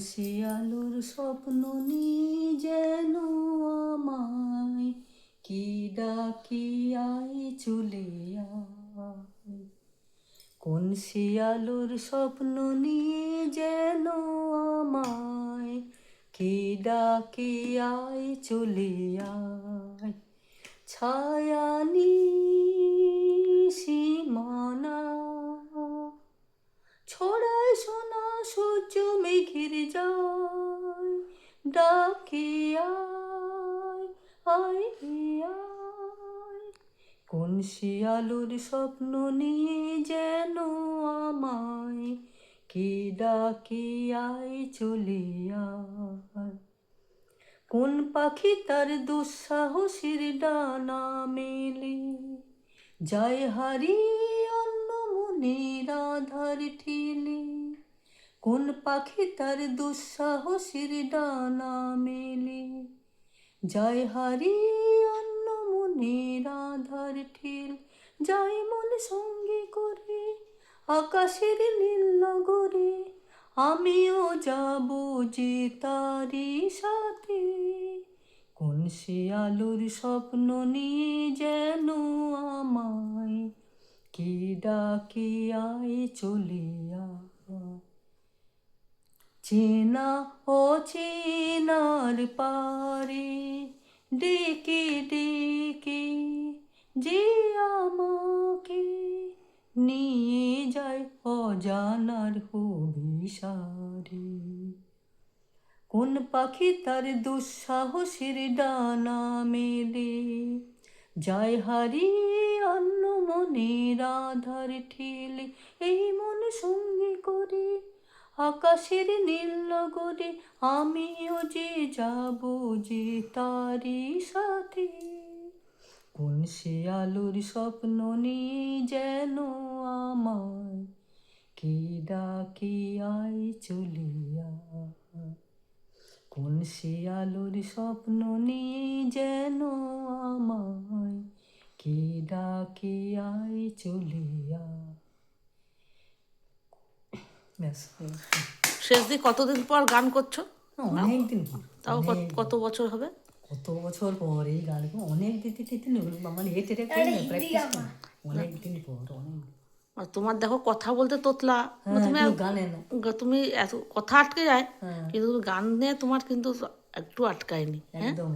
শিয়ালোর স্বপ্ন নিয়ে যেন আমায় কি ডাকি আয় চলে আয়। কোন শিয়ালোর স্বপ্ন নিয়ে যেন আমায় কি ডাকি আয় চলে আয়। ছায়া সীমানা ছড়ায় সোনা সূর্য মেঘের যায়, ডাকে আয় আয় আয়। কোন শিয়ালোর স্বপ্ন নিয়ে যেন আমায় কি ডাকে আয় চলে আয়। কোন পাখি তার দুঃসাহসীর ডানা মেলে যায় হারিয়ে অন্য মনের আধার ঠেলে। কোন পাখি তার দুঃসাহসীর ডানা মেলে যায় হারিয়ে অন্য মনের আধার ঠেল। যাই মন সঙ্গে করে আকাশের নীল নগরে, আমিও যাব যে তারি সাথে। কোন শিয়ালোর স্বপ্ন নিয়ে যেন আমায় কি ডাকে আয় চলে আয়। চেনা অচেনার পারে ডেকে ডেকে যে আমাকে নিয়ে যায় অজানার অভিসারে। কোন পাখি তার দুঃসাহসীর ডানা মেলে যায় হারিয়ে অন্য মনের আধার ঠেলে। এই মন সঙ্গে করে আকাশের নীল নগরে, আমিও যে যাব যে তারি সাথে। কোন শিয়ালোর স্বপ্ন নিয়ে যেন আমায় কি ডাকি আয় চলে আয়। কোন শিয়ালোর স্বপ্ন নিয়ে যেন আমায় কি ডাকি আয় চলে আয়। শেষ দিয়ে কতদিন পর গান করছো? অনেকদিন পর। তাও কত বছর হবে? কত বছর পর এই গান অনেক দিন মানে হেঁটে প্র্যাকটিস অনেকদিন পর অনেক। আর তোমার দেখো কথা বলতে তোতলা, তুমি গানে না তুমি এত কথা আটকে যায়, কিন্তু গান নিয়ে তোমার কিন্তু একটু আটকায়নি। একদম